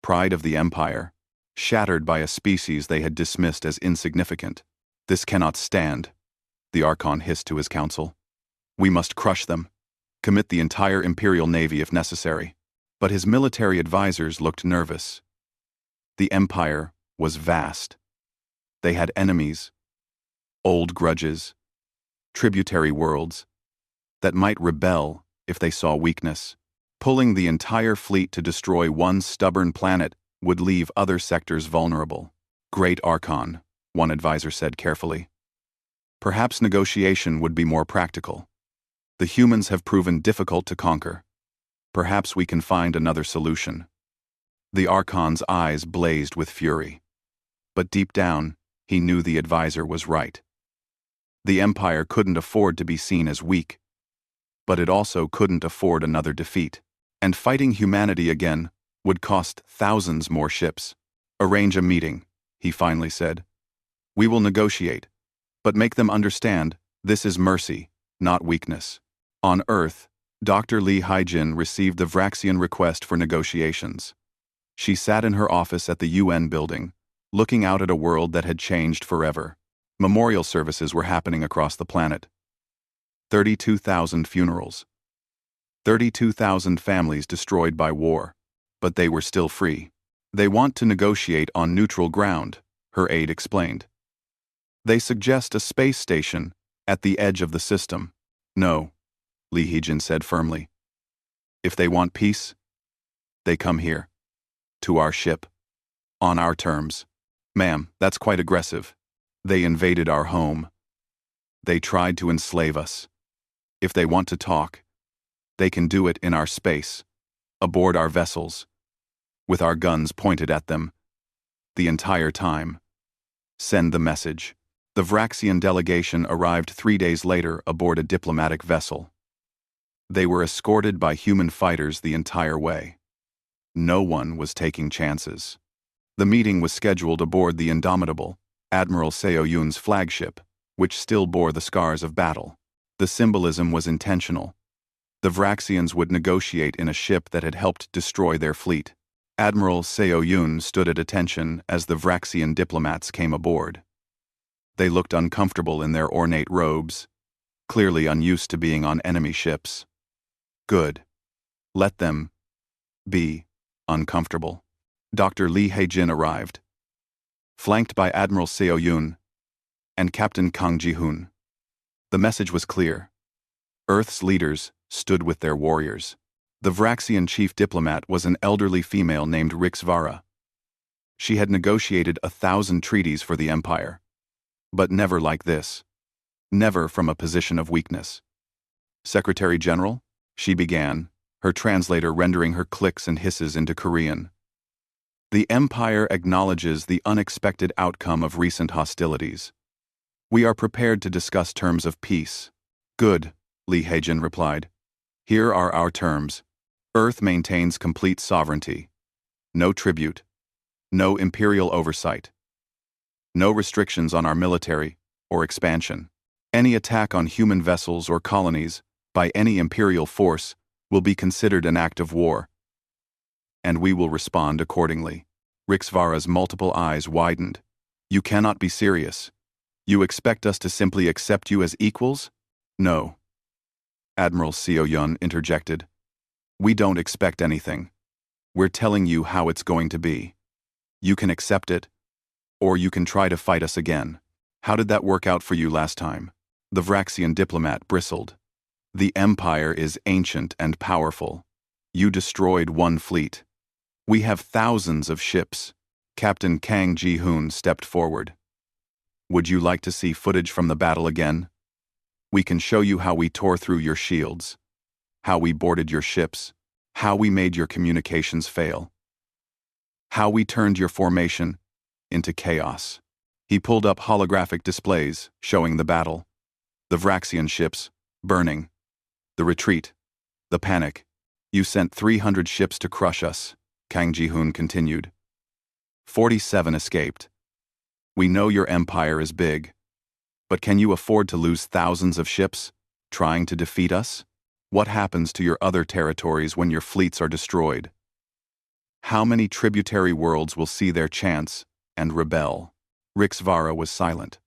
pride of the empire, shattered by a species they had dismissed as insignificant. "This cannot stand," the Archon hissed to his council. "We must crush them. Commit the entire Imperial Navy if necessary." But his military advisors looked nervous. The Empire was vast. They had enemies, old grudges, tributary worlds, that might rebel if they saw weakness. Pulling the entire fleet to destroy one stubborn planet would leave other sectors vulnerable. "Great Archon," one advisor said carefully. "Perhaps negotiation would be more practical." The humans have proven difficult to conquer. Perhaps we can find another solution. The Archon's eyes blazed with fury. But deep down, he knew the advisor was right. The Empire couldn't afford to be seen as weak, but it also couldn't afford another defeat. And fighting humanity again would cost thousands more ships. Arrange a meeting, he finally said. We will negotiate, but make them understand this is mercy, not weakness. On Earth, Dr. Lee Haijin received the Vraxian request for negotiations. She sat in her office at the UN building, looking out at a world that had changed forever. Memorial services were happening across the planet. 32,000 funerals. 32,000 families destroyed by war. But they were still free. They want to negotiate on neutral ground, her aide explained. They suggest a space station at the edge of the system. No, Lee Haijin said firmly. If they want peace, they come here. To our ship. On our terms. Ma'am, that's quite aggressive. They invaded our home. They tried to enslave us. If they want to talk, they can do it in our space, aboard our vessels, with our guns pointed at them, the entire time. Send the message. The Vraxian delegation arrived 3 days later aboard a diplomatic vessel. They were escorted by human fighters the entire way. No one was taking chances. The meeting was scheduled aboard the indomitable Admiral Seo Yun's flagship, which still bore the scars of battle. The symbolism was intentional. The Vraxians would negotiate in a ship that had helped destroy their fleet. Admiral Seo Yun stood at attention as the Vraxian diplomats came aboard. They looked uncomfortable in their ornate robes, clearly unused to being on enemy ships. Good. Let them be uncomfortable. Dr. Lee Haijin arrived, flanked by Admiral Seo Yun and Captain Kang Ji-hoon. The message was clear. Earth's leaders stood with their warriors. The Vraxian chief diplomat was an elderly female named Rixvara. She had negotiated 1,000 treaties for the Empire. But never like this. Never from a position of weakness. Secretary General, she began, her translator rendering her clicks and hisses into Korean. The Empire acknowledges the unexpected outcome of recent hostilities. We are prepared to discuss terms of peace. Good, Lee Haijin replied. Here are our terms. Earth maintains complete sovereignty. No tribute. No imperial oversight. No restrictions on our military or expansion. Any attack on human vessels or colonies by any imperial force will be considered an act of war. And we will respond accordingly. Rixvara's multiple eyes widened. You cannot be serious. You expect us to simply accept you as equals? No. Admiral Seo Yun interjected. We don't expect anything. We're telling you how it's going to be. You can accept it, or you can try to fight us again. How did that work out for you last time? The Vraxian diplomat bristled. The Empire is ancient and powerful. You destroyed one fleet. We have thousands of ships. Captain Kang Ji-hoon stepped forward. Would you like to see footage from the battle again? We can show you how we tore through your shields, how we boarded your ships, how we made your communications fail, how we turned your formation into chaos. He pulled up holographic displays showing the battle, the Vraxian ships burning, the retreat, the panic. You sent 300 ships to crush us, Kang Ji-hoon continued. 47 escaped. We know your empire is big, but can you afford to lose thousands of ships trying to defeat us? What happens to your other territories when your fleets are destroyed? How many tributary worlds will see their chance and rebel? Rixvara was silent.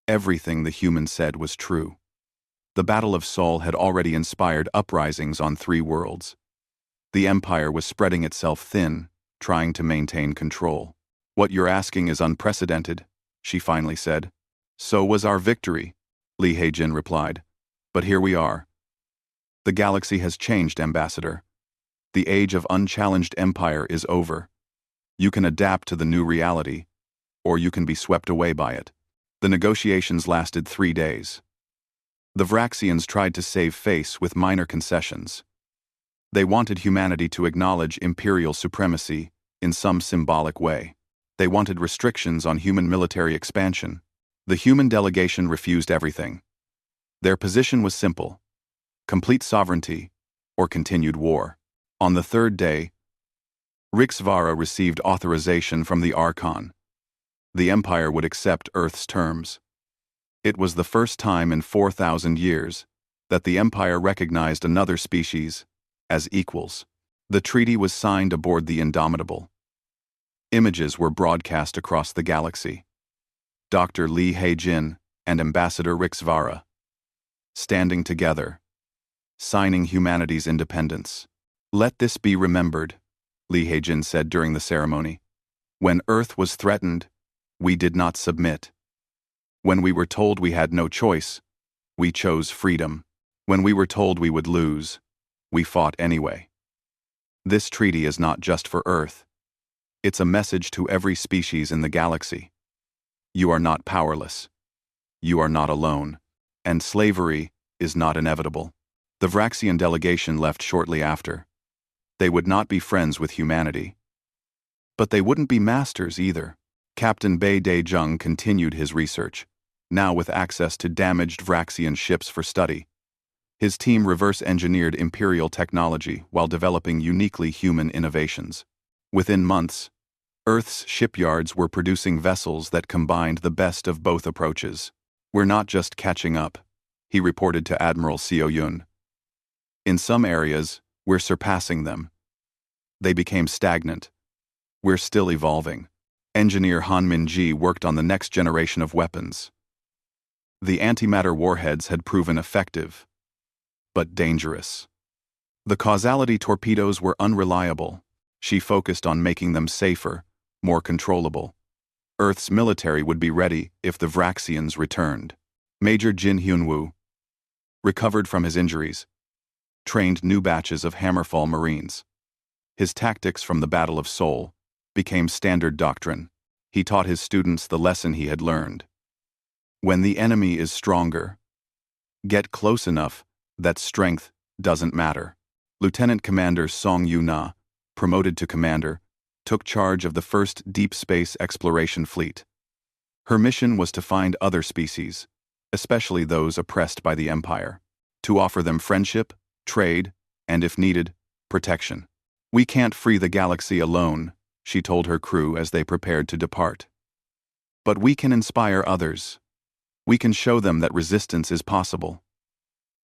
Everything the human said was true. The Battle of Seoul had already inspired uprisings on 3 worlds. The Empire was spreading itself thin, trying to maintain control. What you're asking is unprecedented, she finally said. So was our victory, Lee Haijin replied. But here we are. The galaxy has changed, Ambassador. The age of unchallenged empire is over. You can adapt to the new reality, or you can be swept away by it. The negotiations lasted 3 days. The Vraxians tried to save face with minor concessions. They wanted humanity to acknowledge imperial supremacy in some symbolic way. They wanted restrictions on human military expansion. The human delegation refused everything. Their position was simple: complete sovereignty or continued war. On the third day, Rixvara received authorization from the Archon. The Empire would accept Earth's terms. It was the first time in 4,000 years that the Empire recognized another species as equals. The treaty was signed aboard the Indomitable. Images were broadcast across the galaxy. Dr. Li Heijin and Ambassador Rixvara, standing together, signing humanity's independence. "Let this be remembered," Li Heijin said during the ceremony. "When Earth was threatened, we did not submit. When we were told we had no choice, we chose freedom. When we were told we would lose, we fought anyway. This treaty is not just for Earth. It's a message to every species in the galaxy. You are not powerless. You are not alone. And slavery is not inevitable." The Vraxian delegation left shortly after. They would not be friends with humanity. But they wouldn't be masters either. Captain Bei Daejung continued his research, now with access to damaged Vraxian ships for study. His team reverse-engineered Imperial technology while developing uniquely human innovations. Within months, Earth's shipyards were producing vessels that combined the best of both approaches. "We're not just catching up," he reported to Admiral Seo Yun. "In some areas, we're surpassing them. They became stagnant. We're still evolving." Engineer Han Min-ji worked on the next generation of weapons. The antimatter warheads had proven effective, but dangerous. The causality torpedoes were unreliable. She focused on making them safer, more controllable. Earth's military would be ready if the Vraxians returned. Major Jin Hyunwoo, recovered from his injuries, trained new batches of Hammerfall Marines. His tactics from the Battle of Seoul became standard doctrine. He taught his students the lesson he had learned. When the enemy is stronger, get close enough that strength doesn't matter. Lieutenant Commander Song Yu-na, promoted to commander, took charge of the first deep space exploration fleet. Her mission was to find other species, especially those oppressed by the Empire, to offer them friendship, trade, and if needed, protection. "We can't free the galaxy alone," she told her crew as they prepared to depart. "But we can inspire others. We can show them that resistance is possible.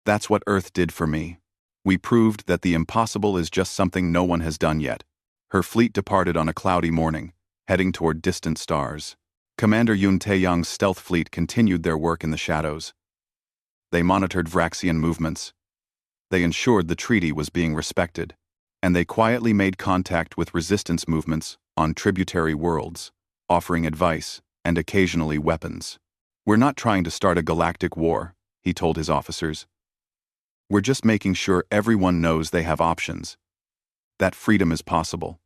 That's what Earth did for me. We proved that the impossible is just something no one has done yet." Her fleet departed on a cloudy morning, heading toward distant stars. Commander Yoon Tae-young's stealth fleet continued their work in the shadows. They monitored Vraxian movements. They ensured the treaty was being respected, and they quietly made contact with resistance movements on tributary worlds, offering advice and occasionally weapons. "We're not trying to start a galactic war," he told his officers. "We're just making sure everyone knows they have options. That freedom is possible.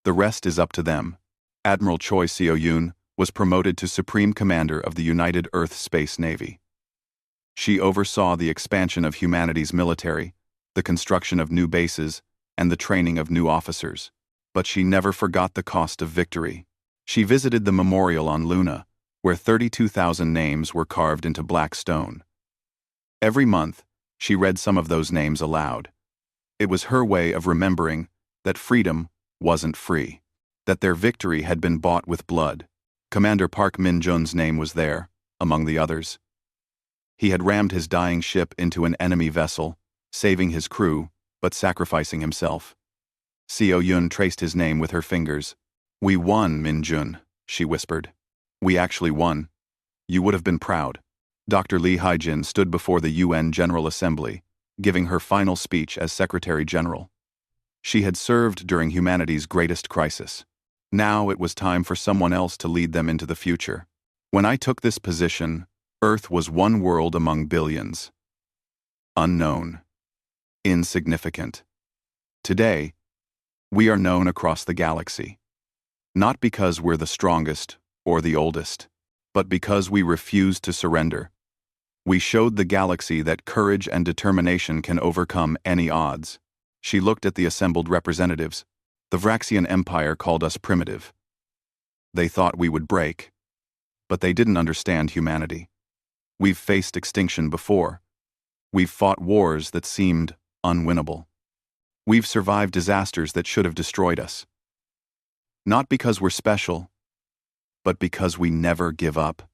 The rest is up to them." Admiral Choi Seo-yoon was promoted to Supreme Commander of the United Earth Space Navy. She oversaw the expansion of humanity's military, the construction of new bases, and the training of new officers. But she never forgot the cost of victory. She visited the memorial on Luna, where 32,000 names were carved into black stone. Every month, she read some of those names aloud. It was her way of remembering that freedom wasn't free, that their victory had been bought with blood. Commander Park Min-jun's name was there, among the others. He had rammed his dying ship into an enemy vessel, saving his crew, but sacrificing himself. Seo-yoon traced his name with her fingers. "We won, Min-jun," she whispered. "We actually won. You would have been proud." Dr. Lee Haijin stood before the UN General Assembly, giving her final speech as Secretary General. She had served during humanity's greatest crisis. Now it was time for someone else to lead them into the future. "When I took this position, Earth was one world among billions. Unknown. Insignificant. Today, we are known across the galaxy. Not because we're the strongest or the oldest, but because we refuse to surrender. We showed the galaxy that courage and determination can overcome any odds. She looked at the assembled representatives. The Vraxian Empire called us primitive. They thought we would break, but they didn't understand humanity. We've faced extinction before. We've fought wars that seemed unwinnable. We've survived disasters that should have destroyed us. Not because we're special, but because we never give up.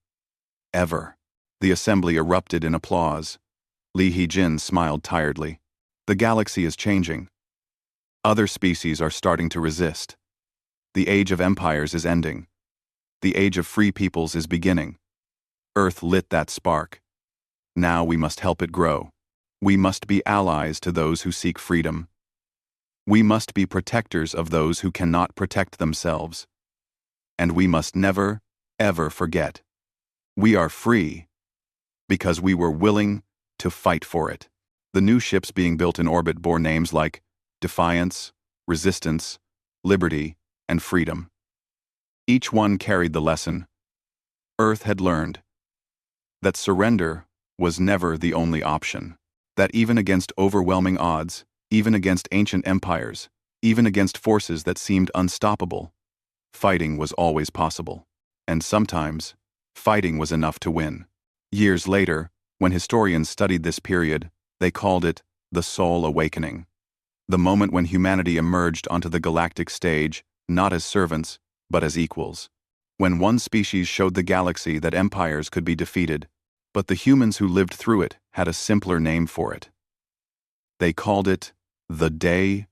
Ever. The assembly erupted in applause. Li Hejin smiled tiredly. The galaxy is changing. Other species are starting to resist. The age of empires is ending. The age of free peoples is beginning. Earth lit that spark. Now we must help it grow. We must be allies to those who seek freedom. We must be protectors of those who cannot protect themselves. And we must never, ever forget. We are free because we were willing to fight for it. The new ships being built in orbit bore names like Defiance, Resistance, Liberty, and Freedom. Each one carried the lesson. Earth had learned that surrender was never the only option, that even against overwhelming odds, even against ancient empires, even against forces that seemed unstoppable, fighting was always possible. And sometimes, fighting was enough to win. Years later, when historians studied this period, they called it the Soul Awakening. The moment when humanity emerged onto the galactic stage, not as servants, but as equals. When one species showed the galaxy that empires could be defeated, but the humans who lived through it had a simpler name for it. They called it the day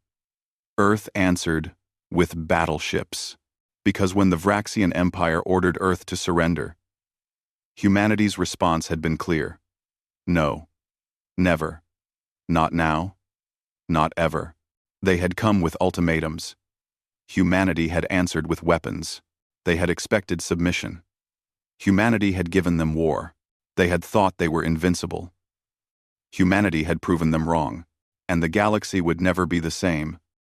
Earth answered with battleships. Because when the Vraxian Empire ordered Earth to surrender, humanity's response had been clear. No. Never. Not now. Not ever. They had come with ultimatums. Humanity had answered with weapons. They had expected submission. Humanity had given them war. They had thought they were invincible. Humanity had proven them wrong, and the galaxy would never be the same